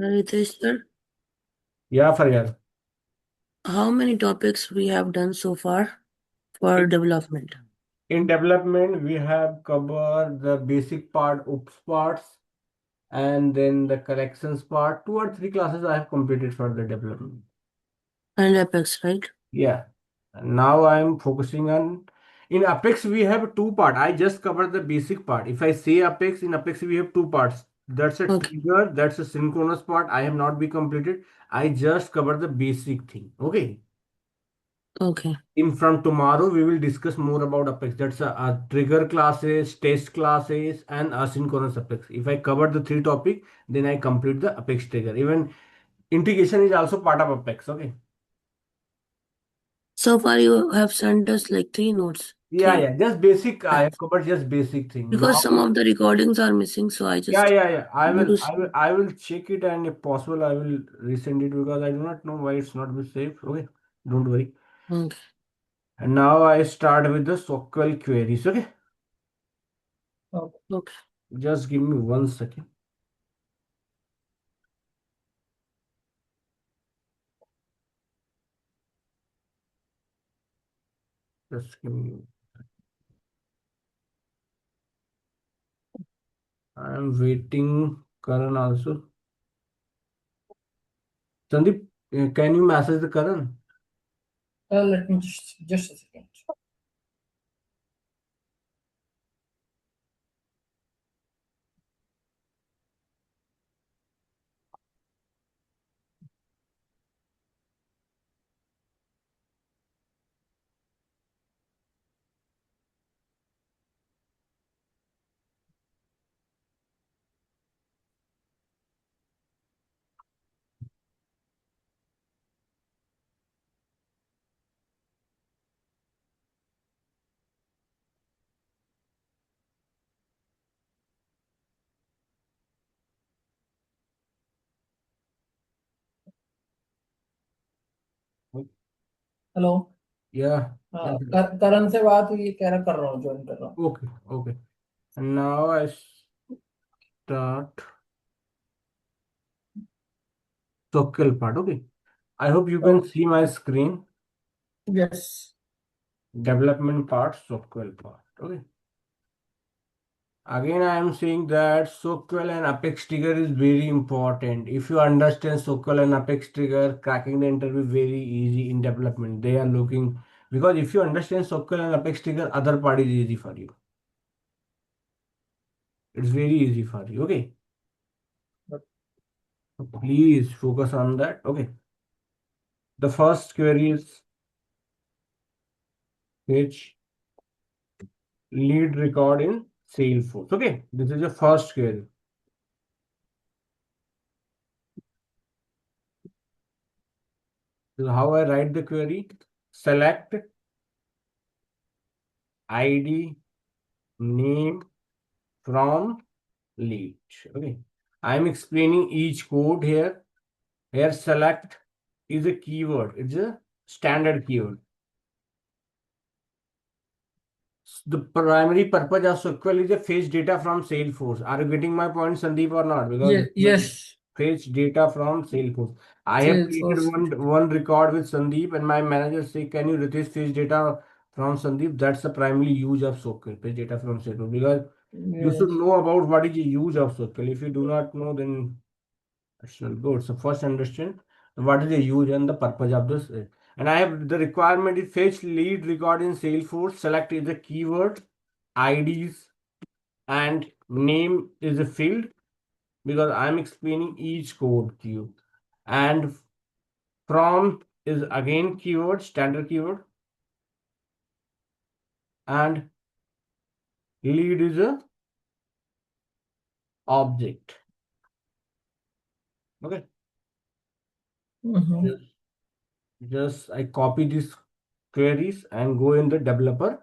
Ritesh sir, Yeah, Faryal. how many topics we have done so far for development? In development, we have covered the basic part, oops parts, and then the collections part. 2 or 3 classes I have completed for the development. And Apex, right? Yeah. And now I am focusing on in Apex we have two part. I just covered the basic part. If I say Apex, in Apex we have two parts. That's a Okay, trigger, that's a synchronous part. I have not be completed. I just covered the basic thing. Okay. okay. In from tomorrow we will discuss more about Apex. That's a trigger classes, test classes, and asynchronous Apex. If I cover the three topic, then I complete the Apex trigger. Even integration is also part of Apex. Okay. So far you have sent us like three notes, Yeah, three yeah. Just basic. I have types. covered just basic thing. Because Now, some of the recordings are missing, so I yeah, just yeah, yeah. I want will, to I will, see. I will check it, and if possible, I will resend it because I do not know why it's not been saved. Okay, don't worry. Okay, And now I start with the SOQL queries. Okay, okay. just give me 1 second. Just give me. I am waiting. Karan also. Sandeep, can you message the Karan? Let me just a second. Hello. Yeah. हाँ, करण से बात हुई, कह रहा कर रहा हूँ, join कर रहा हूँ। Okay. Okay. And now I start SOQL part. Okay. I hope you can see my screen. Yes. Development part, SOQL part. Okay. Again, I am saying that SOQL and Apex trigger is very important. If you understand SOQL and Apex trigger, cracking the interview very easy in development. They are looking because if you understand SOQL and Apex trigger, other part is easy for you. It's very easy for you. Okay. So please focus on that. Okay. The first query is which lead record in Salesforce. Okay. This is the first query. This is how I write the query. Select ID, name from lead. Okay. I am explaining each code here. Here select is a keyword. It's a standard keyword. The primary purpose of SQL is a fetch data from Salesforce. Are you getting my point, Sandeep, or not? Because yes. fetch data from Salesforce. I have created Salesforce. one record with Sandeep, and my manager say, "Can you retrieve fetch data from Sandeep?" That's the primary use of SQL, fetch data from Salesforce. Because you should yes. know about what is the use of SQL. If you do not know, then it's not good. So first understand what is the use and the purpose of this. And I have the requirement is fetch lead record in Salesforce. Select is the keyword, IDs, and name is a field because I'm explaining each code to you. And from is again keyword, standard keyword, and lead is a object. Okay. Hmm. Just, just I copy these queries and go in the developer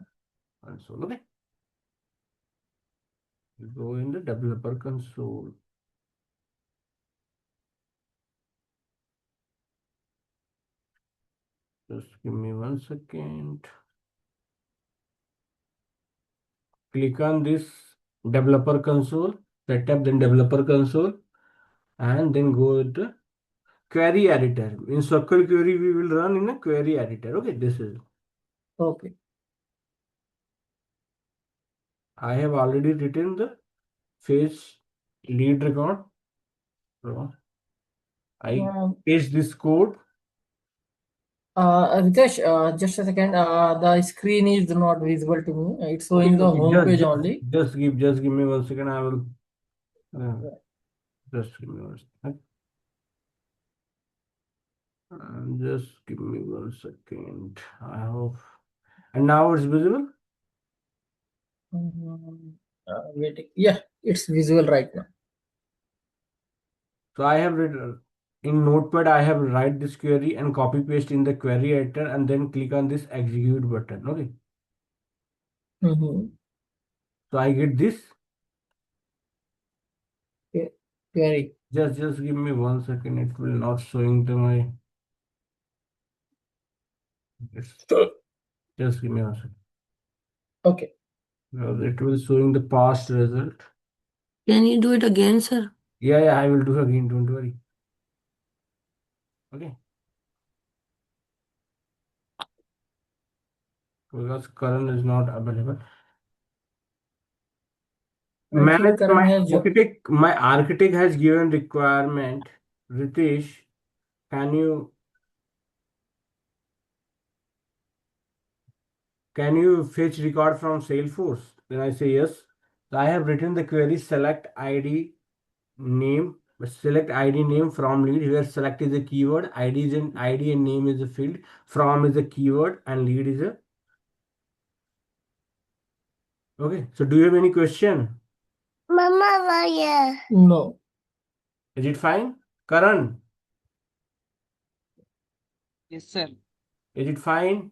console. Okay. Go in the developer console. Just give me 1 second. Click on this developer console, setup, then developer console. and then go with the query editor. In SOQL query, we will run in a query editor. Okay, this is. Okay. I have already written the face lead record. So I Um, paste this code. Ritesh, just a second. The screen is not visible to me. It's Okay, showing the okay. home Just, page just, only. just give me 1 second. I will. Uh, just give me 1 second. Just give me 1 second. I hope. And now it's visible. Waiting. Yeah, it's visible right now. So I have written in Notepad. I have write this query and copy paste in the query editor, and then click on this execute button. Okay. Mm-hmm. So I get this. Query. Just give me 1 second. It will not showing to my. It's, just give me 1 second. Okay. Because it will showing the past result. Can you do it again, sir? Yeah, I will do again. Don't worry. Okay. Because Karan is not available. I think Manage Karan has my architect has given requirement. Ritesh, can you fetch record from Salesforce? Then I say yes. So I have written the query select ID name, select ID name from lead. Here select is a keyword, ID is an ID and name is a field, from is a keyword, and lead is a. Okay. So do you have any question? Mama, yeah. no. Is it fine? Karan, Yes, sir. is it fine?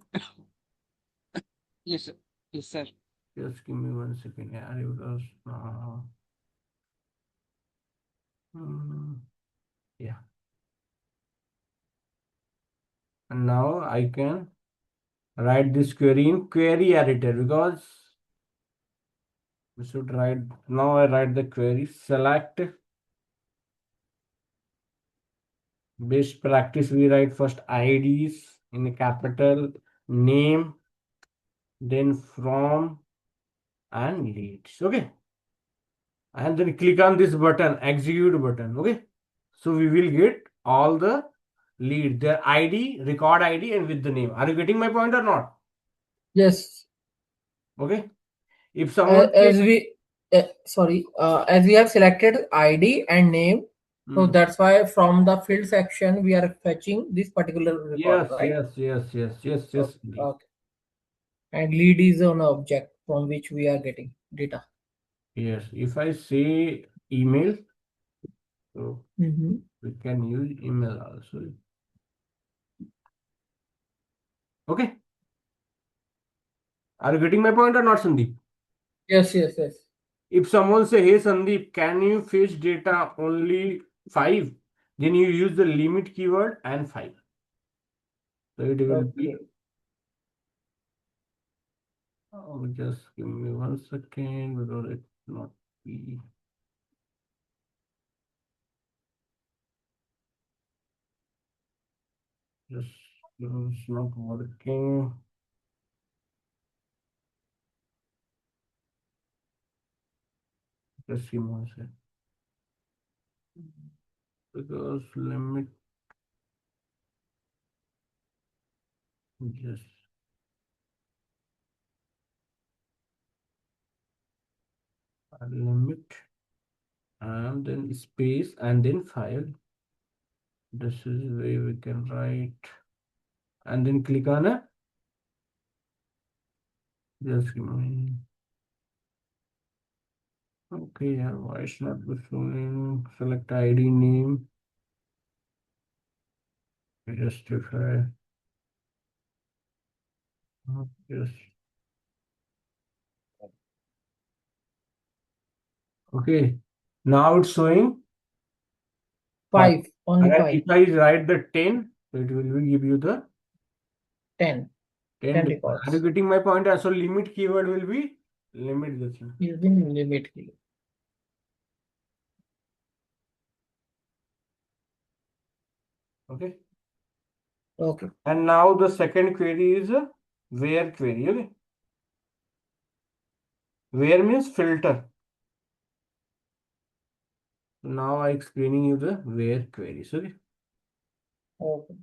Yes, sir. Yes, sir. Just give me 1 second. Yeah, because hmm, yeah. And now I can write this query in query editor because we should write. Now I write the query select best practice. We write first IDs in a capital, name, then from, and leads. Okay. And then click on this button, execute button. Okay. So we will get all the lead, their ID, record ID, and with the name. Are you getting my point or not? Yes. Okay. If someone As says, we sorry, as we have selected ID and name, so hmm, that's why from the field section we are fetching this particular record, yes, right? yes, yes, yes, yes, Okay. yes, indeed. Okay. And lead is an object from which we are getting data. Yes. If I say email, so Mm-hmm. we can use email also. Okay. Are you getting my point or not, Sandeep? Yes, yes, yes. If someone say, hey Sandeep, can you fetch data only 5? Then you use the limit keyword and 5. So it will Okay. be, oh, just give me 1 second because it not be. Just it's not working. Just give me 1 second. Because limit, just limit and then space and then file. This is where we can write and then click on a. Just give me. Okay, yeah, why it's not showing? Select ID name. Justify. Yes. Okay. Now it's showing 5. 5, only And 5, if I write the 10, so it will give you the 10, 10 10 record. Are you records getting my point? So limit keyword will be limit the thing. using limit key. Okay. Okay. And now the second query is a where query. Okay. Where means filter. Now I explaining you the where queries. Okay. Okay.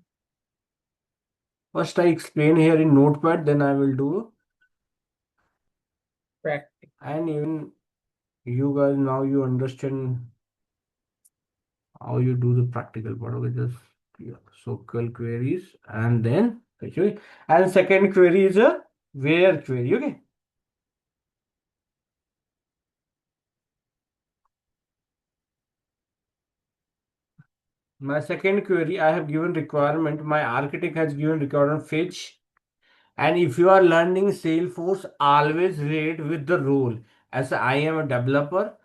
First I explain here in Notepad, then I will do, Practice. and even you guys now you understand how you do the practical part. Okay, just SOQL queries and then okay. And second query is a where query. Okay. My second query, I have given requirement. My architect has given requirement fetch. And if you are learning Salesforce, always read with the role. As I am a developer,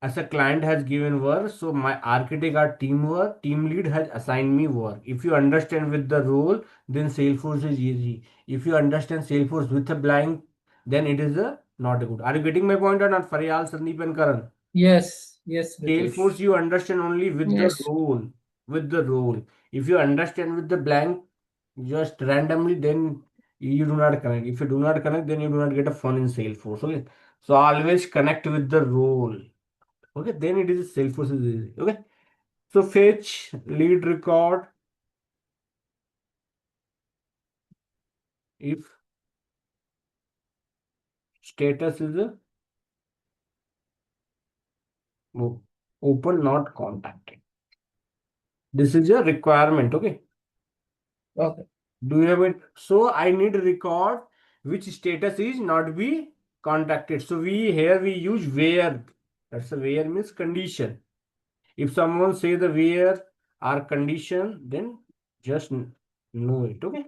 as a client has given work, so my architect or team lead has assigned me work. If you understand with the role, then Salesforce is easy. If you understand Salesforce with a blank, then it is a not a good. Are you getting my point or not, Faryal, Sandeep and Karan? Yes. Yes, Salesforce Ritesh. you understand only with the Yes. role. With the role. If you understand with the blank, just randomly, then you do not connect. If you do not connect, then you do not get a fun in Salesforce. Okay. So always connect with the role. Okay, then it is Salesforce is easy. Okay. So fetch lead record if status is a open not contacted. This is a requirement. Okay. Okay. Do you have it? So I need a record which status is not be contacted. So we here we use where. That's a where means condition. If someone say the where or condition, then just know it. Okay.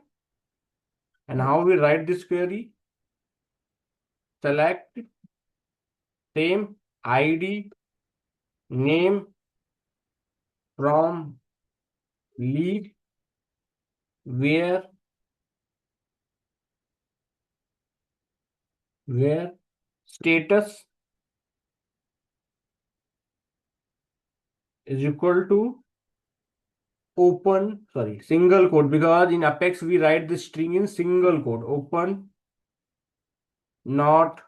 And how we write this query? Select same ID name from lead where status is equal to open, sorry, single quote, because in Apex we write the string in single quote, open not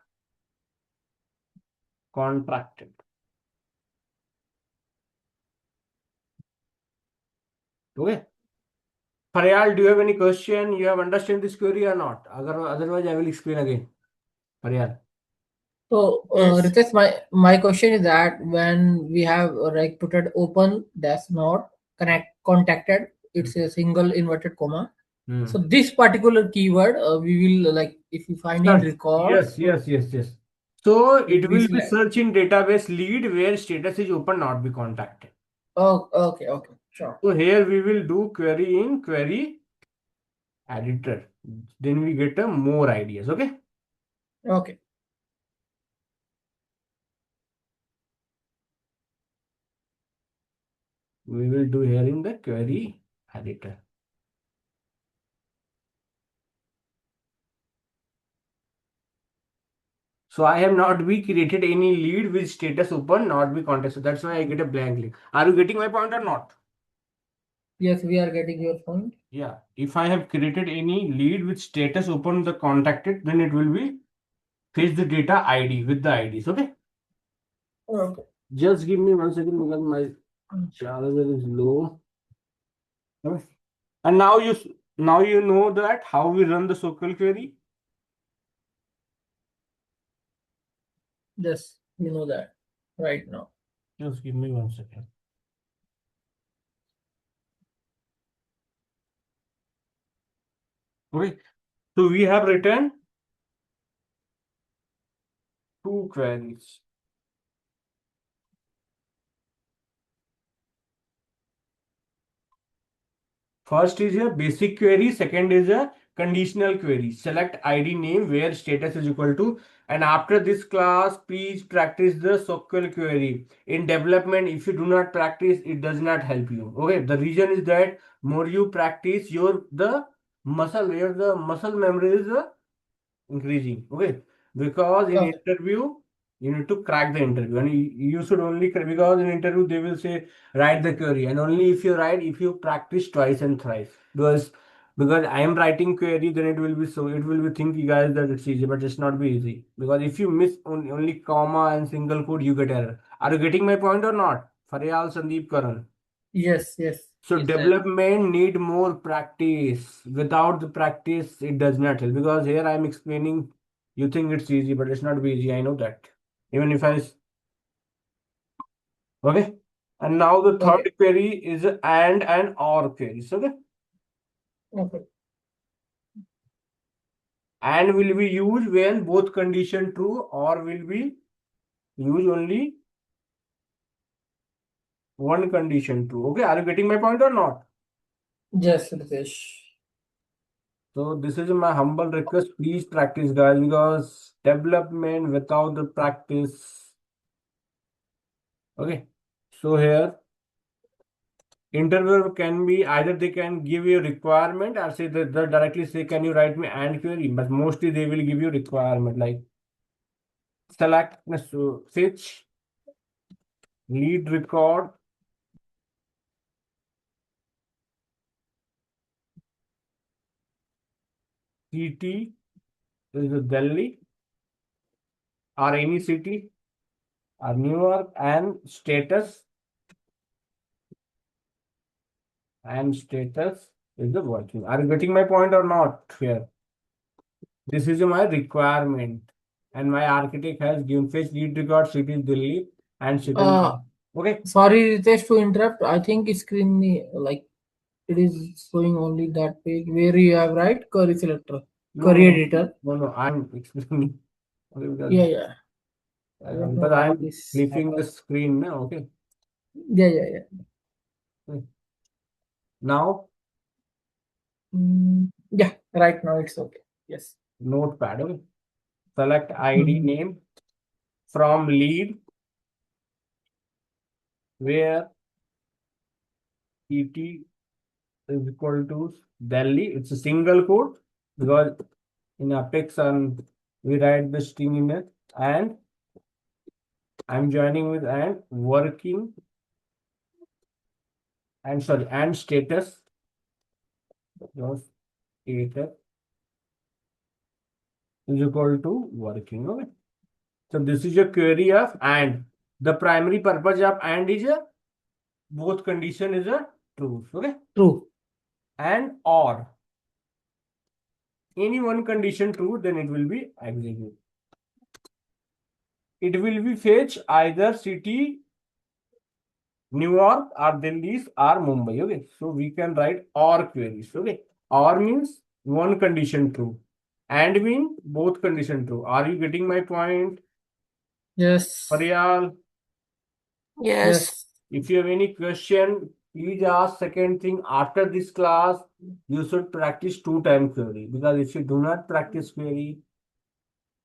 contracted. Okay. Faryal, do you have any question? You have understand this query or not? Otherwise, I will explain again. Faryal. So, Yes. Ritesh, my question is that when we have like put it open, that's not contacted. It's a single inverted comma. So Hmm. this particular keyword, we will like if you find in Search. records, Yes, so yes, yes, yes. So it we will be select. search in database lead where status is open not be contacted. Oh, okay, okay, sure. So here we will do query in query editor. Then we get a more ideas. Okay. Okay. We will do here in the query editor. So I have not be created any lead with status open, not be contacted. So that's why I get a blank link. Are you getting my point or not? Yes, we are getting your point. Yeah. If I have created any lead with status open the contacted, then it will be fetch the data ID with the IDs. Okay. Okay. Just give me 1 second because my charger is low. Okay. And now you know that how we run the SOQL query. Yes, we know that right now. Just give me 1 second. Okay. So we have written two queries. First is a basic query, second is a conditional query. Select ID name where status is equal to, and after this class, please practice the SOQL query. In development, if you do not practice, it does not help you. Okay, the reason is that more you practice, your the muscle memory is increasing. Okay, because in Okay. interview You need to crack the interview, and you should only because in interview they will say write the query, and only if you practice twice and thrice. Because I am writing query, then it will be think you guys that it's easy, but it's not be easy, because if you miss only comma and single quote, you get error. Are you getting my point or not, Faryal, Sandeep, Karan? Yes, yes. So Yes, sir. development need more practice. Without the practice, it does not help. Because here I am explaining, you think it's easy, but it's not easy. I know that. Even if okay. And now the Okay. third query is and or queries. Okay. Okay. And will be used when both condition true, or will be used only one condition true. Okay. Are you getting my point or not? Yes, Ritesh. So this is my humble request. Please practice, guys, because development without the practice. Okay. So here, interviewer can be either they can give you requirement or say that they directly say, can you write me and query? But mostly they will give you requirement like select, so fetch, lead record, city is Delhi or any city or New York, and status is the working. Are you getting my point or not here? This is my requirement, and my architect has given fetch lead record city is Delhi and city. Okay. Sorry, Ritesh, to interrupt. I think screen like it is showing only that page where you have right query selector, query editor. No. I'm explaining. Okay, Yeah, yeah. I don't know because why I'm this flipping the happens. screen now. Okay. Yeah, yeah, yeah. Now, Yeah, right now it's okay. Yes. notepad. Okay. Select ID Mhm. name from lead where ET is equal to Delhi. It's a single quote because in Apex and we write the string in it, and I'm joining with and working and sorry and status. No, status is equal to working. Okay. So this is your query of and. The primary purpose of and is a both condition is a true. Okay. True. And or any one condition true, then it will be execute. It will be fetch either city New York or Delhi or Mumbai. Okay. So we can write or queries. Okay. Or means one condition true. And mean both condition true. Are you getting my point? Yes. Faryal? Yes. Yes. If you have any question, please ask. Second thing, after this class, you should practice 2 time query. Because if you do not practice query,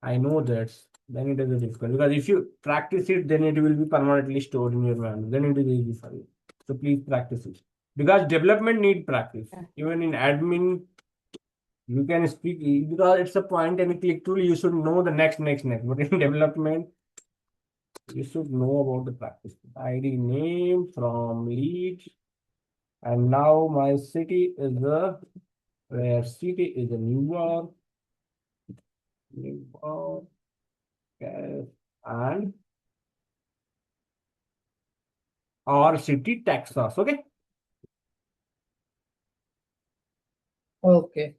I know that then it is a difficult. Because if you practice it, then it will be permanently stored in your memory. Then it is easy for you. So please practice it. Because development need practice. Even in admin, you can speak because it's a point and click tool. You should know the next. But in development, you should know about the practice. ID name from lead. And now my city is where city is a New York, yes, and or city Texas. Okay. Okay.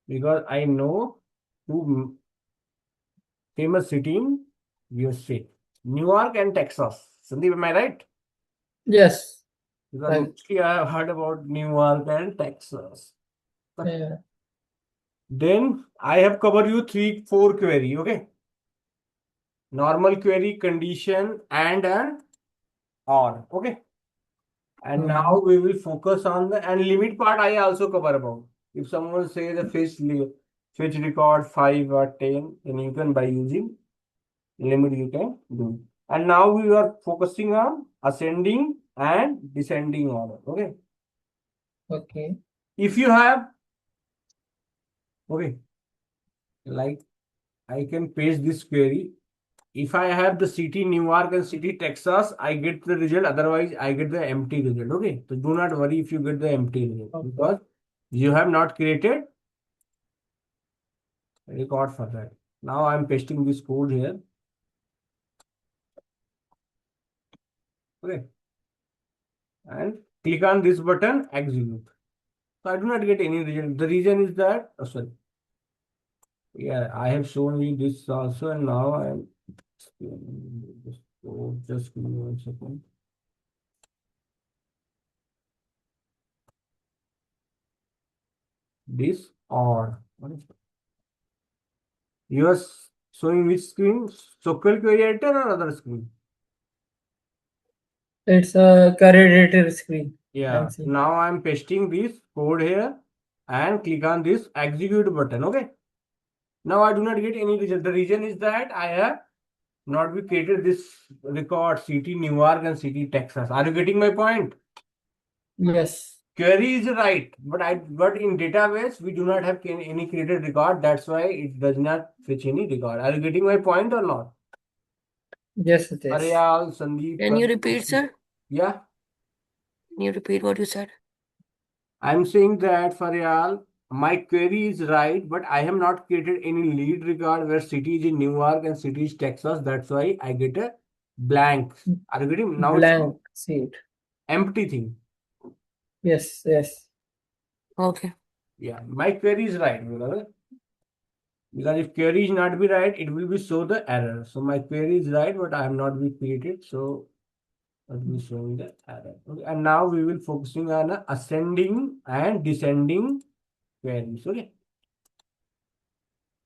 Because I know two famous city in USA, New York and Texas. Sandeep, am I right? Yes. Because Right. mostly I have heard about New York and Texas. Yeah. Then I have covered you 3-4 query. Okay. Normal query, condition, and or. Okay. And now we will focus on the and limit part. I also cover about. If someone say the fetch record 5 or 10, then you can by using limit you can do. And now we are focusing on ascending and descending order. Okay. Okay. If you have okay, like I can paste this query if I have the city Newark and city Texas, I get the result. Otherwise, I get the empty result. Okay. So do not worry if you get the empty result because you have not created a record for that. Now I'm pasting this code here. Okay. And click on this button, execute. So I do not get any result. The reason is that, oh, sorry. Yeah, I have shown you this also, and now I'm this code. Just give me 1 second. This or what is it? You are showing which screen? SOQL query editor or other screen? It's a career data screen. Yeah. Now I'm pasting this code here and click on this execute button. Okay. Now I do not get any result. The reason is that I have not be created this record city Newark and city Texas. Are you getting my point? Yes. Query is right, but in database we do not have any created record. That's why it does not fetch any record. Are you getting my point or not? Yes, it is. Aryal, Sandeep. Can you repeat, sir? Yeah. Can you repeat what you said? I'm saying that Faryal, my query is right, but I have not created any lead record where city is in Newark and city is Texas. That's why I get a blank. Are you getting? Now Blank sheet. empty thing. Yes, yes. Okay. Yeah, my query is right. Because if query is not be right, it will be show the error. So my query is right, but I have not be created. So it will be showing the error. Okay. And now we will focusing on ascending and descending queries. Okay.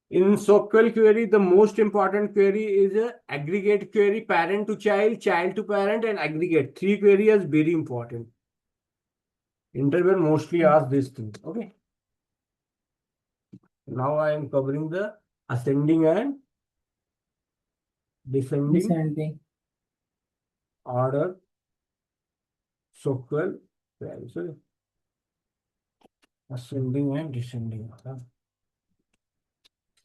In SOQL query, the most important query is a aggregate query, parent to child to parent, and aggregate. 3 queries are very important. Interviewer mostly ask this thing. Okay. Now I am covering the ascending and descending order SOQL queries. Okay. Ascending and descending order.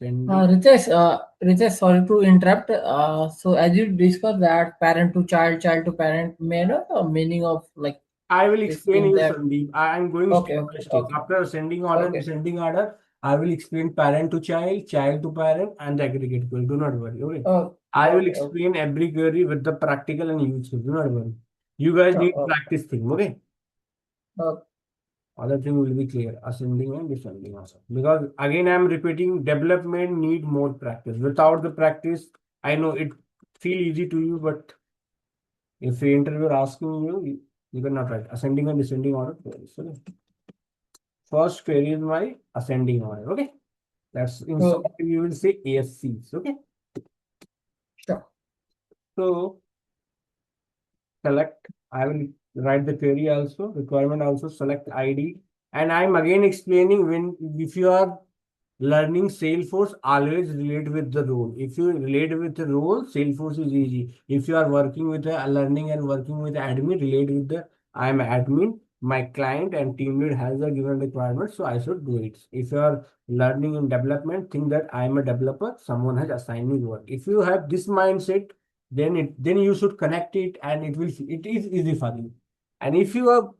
Ritesh, sorry to interrupt. So as you discussed that parent to child, child to parent, may I know the meaning of like I will this explain in you, that? Sandeep. I am going Okay, step by okay, step. okay, After ascending order, okay, descending order, I will explain parent to child to parent, and the aggregate query. Do not worry. Okay. okay, I will okay, okay. explain every query with the practical and use case. Do not worry. You guys Sure, need okay, practice thing. Okay. okay. Other thing will be clear. Ascending and descending also. Because again, I am repeating. Development need more practice. Without the practice, I know it feel easy to you, but if the interviewer asking you, you cannot write ascending and descending order queries. Okay. First query is my ascending order. Okay. That's in Okay, something you will say ASCs. Okay. sure. So select, I will write the query also, requirement also, select ID. And I'm again explaining when if you are learning Salesforce, always relate with the role. If you relate with the role, Salesforce is easy. If you are working with a learning and working with admin, relate with the I am admin, my client and team lead has a given requirement, so I should do it. If you are learning in development, think that I am a developer, someone has assigned me work. If you have this mindset, then you should connect it and it is easy for you. And if you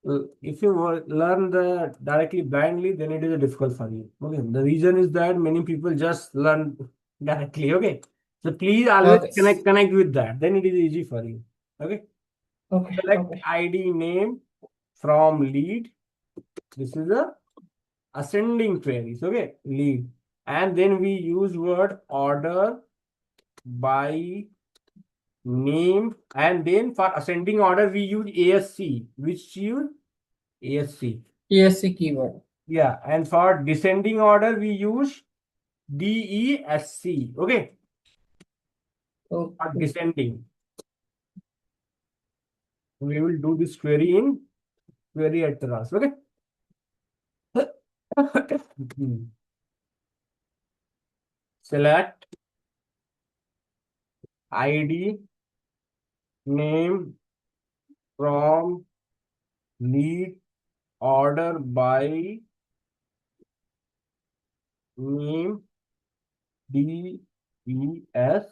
learn the directly blindly, then it is difficult for you. Okay. The reason is that many people just learn directly. Okay. So please always Okay, connect with that. Then it is easy for you. Okay. okay, Select okay. ID name from lead. This is a ascending queries. Okay. Lead. And then we use word order by name. And then for ascending order, we use ASC, which use ASC. ESC keyword. Yeah, and for descending order, we use DESC. Okay, for Okay. descending. We will do this query in query atlas. Okay. Select ID name from lead order by name ES.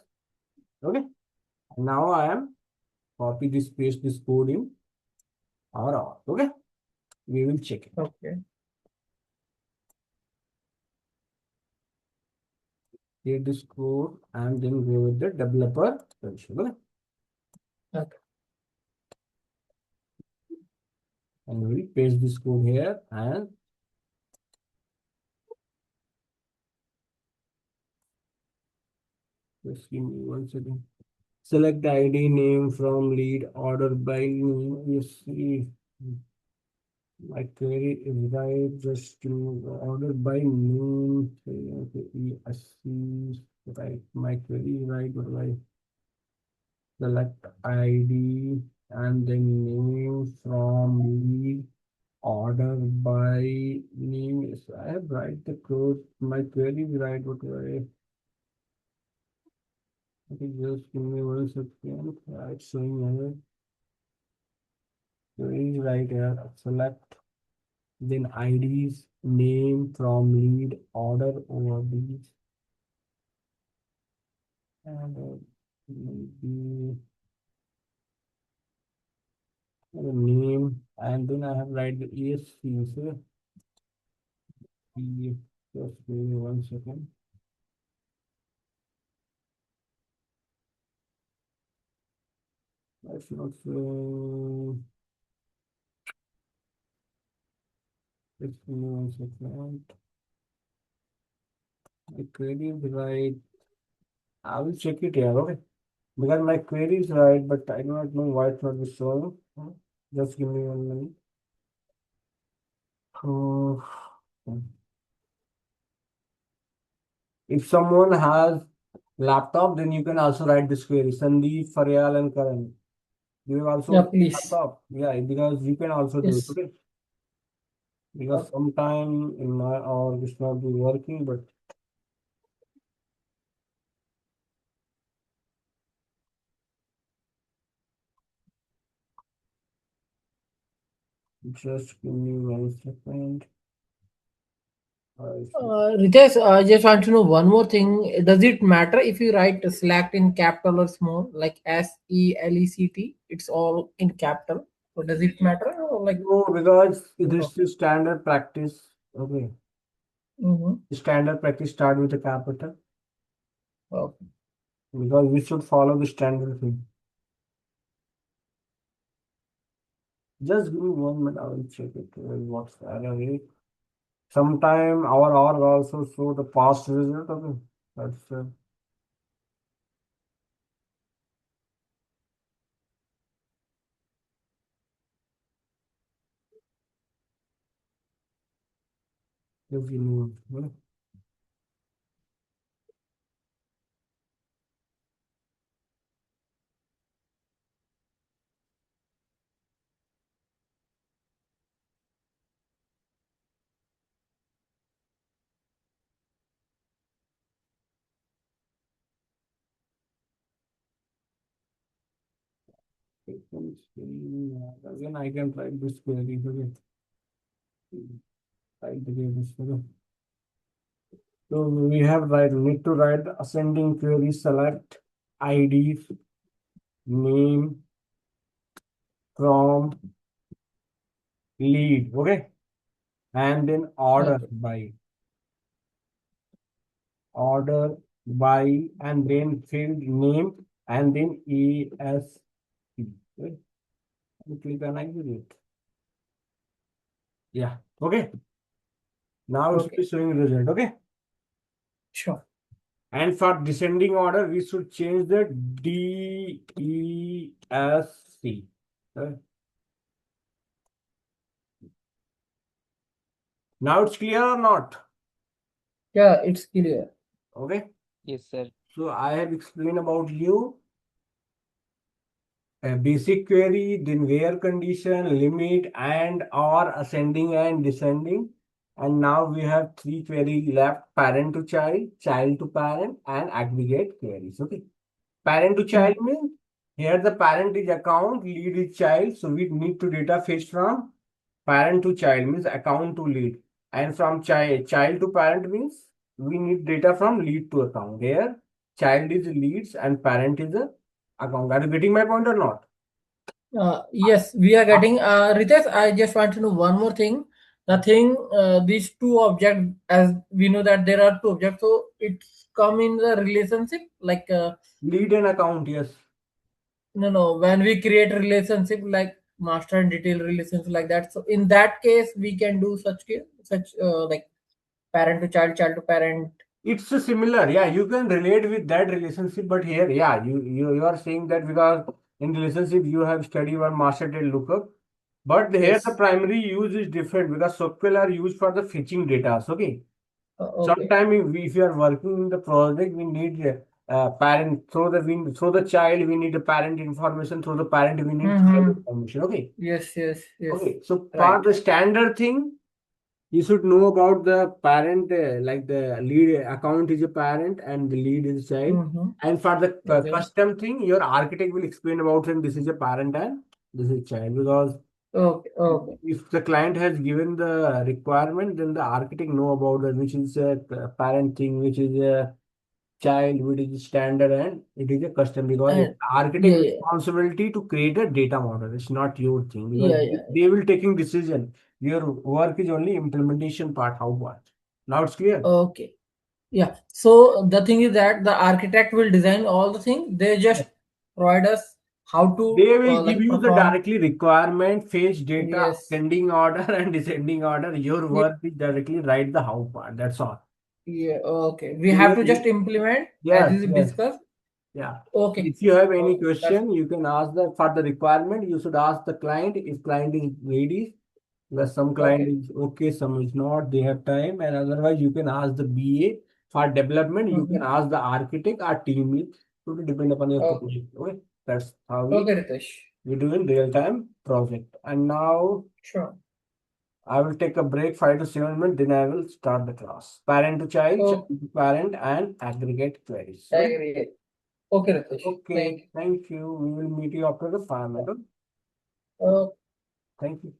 Okay. Now I am copy this, paste this code in our. Okay. We will check it. Okay. Take this code and then go with the developer version. Okay. Okay. And we paste this code here and just give me 1 second. Select ID name from lead order by name. You see, my query is right. Just to order by name. Okay, yes, right. My query is right, but I select ID and then name from lead order by name. Yes, I have write the code. My query is right, but I okay, just give me 1 second. It's showing here. Query is right here. Select then IDs name from lead order over these and maybe the name and then I have write the ESC. So just give me 1 second. That's not so. Just give me 1 second. My query is right. I will check it here, okay? Because my query is right, but I do not know why it's not showing. Just give me 1 minute. Oh, if someone has laptop, then you can also write this query. Sandeep, Faryal, and Karan. You have Yeah, also please. laptop. Yeah, because you can also do it. Yes. Okay. Because sometime in my or it's not be working, but just give me 1 second. Ritesh, I just want to know one more thing. Does it matter if you write select in capital or small, like SELECT? It's all in capital. So does it matter? Or like, No, because no? this is standard practice. Okay. Mm-hmm. Standard practice start with the capital Okay. because we should follow the standard thing. Just give me 1 minute, I will check it. What's the error rate? Sometime our org also show the past result. Okay. That's just give me 1 minute. Again, I can try this query. Okay. Write the query. Okay. So we have need to write the ascending query, select ID, name from lead, okay, and then Okay. order by, and then field name, and then ESC. Okay. And click on execute. Yeah, okay. Now Okay. it's showing result, okay. Sure. And for descending order, we should change the DESC. Okay. Now it's clear or not? Yeah, it's clear. Okay. Yes, sir. So I have explained about you a basic query, then where condition, limit, and or ascending and descending. And now we have three queries left: parent to child to parent, and aggregate queries. Okay. Parent to child means here the parent is account, lead is child. So we need to data fetch from parent to child means account to lead. And from child to parent means we need data from lead to account. Here child is leads and parent is a account. Are you getting my point or not? Yes, we are getting. Ritesh, I just want to know one more thing. The thing, these two objects, as we know that there are two objects, so it's come in the relationship. Like, Lead and account, yes. no. When we create relationship like master and detail relationship like that, so in that case, we can do such like parent to child, child to parent. It's a similar, yeah. You can relate with that relationship, but here, yeah, you are saying that because in relationship you have studied one master data lookup, but here the Yes. primary use is different because SOQL are used for the fetching data. Okay, Okay. sometimes if you are working in the project, we need parent through the child, we need the parent information. Through the parent, we need child Mm-hmm. information. Okay, Yes. Yes. Yes. okay. So for Right. the standard thing, you should know about the parent, like the lead account is a parent and the lead is a child. Mm-hmm. And for the Okay. custom thing, your architect will explain about it. This is a parent and this is child. Because Okay. Okay. if the client has given the requirement, then the architect know about that, which is a parent thing, which is a child, which is standard, and it is a custom. Because it's And the architect yeah. Yeah. responsibility to create a data model. It's not your thing because Yeah. Yeah. they will taking decision. Your work is only implementation part. How what? Now it's clear. Okay. Yeah. So the thing is that the architect will design all the things. They just provide us how to They will give like you the perform. directly requirement, fetch data, Yes. ascending order and descending order. Your Yeah. work is directly write the how part. That's all. Yeah. Okay. We have to just They- implement as yes, is yes. discussed. Yeah. Okay. If you have any Okay. That's question, you can ask the for the requirement. You should ask the client if client is ready. Because some client okay. is okay, some is not. They have time, and otherwise you can ask the BA for development. You Mm-hmm. can ask the architect or team lead. It will depend upon your Okay. project. Okay, that's how Okay, Ritesh. we do in real time project. And now Sure. I will take a break 5 to 7 minutes. Then I will start the class. Parent to child, child Okay. to parent, and aggregate queries. Okay. Agree. Okay, Ritesh. Thank Okay, you. thank you. We will meet you after the 5 minutes. Okay. Thank you.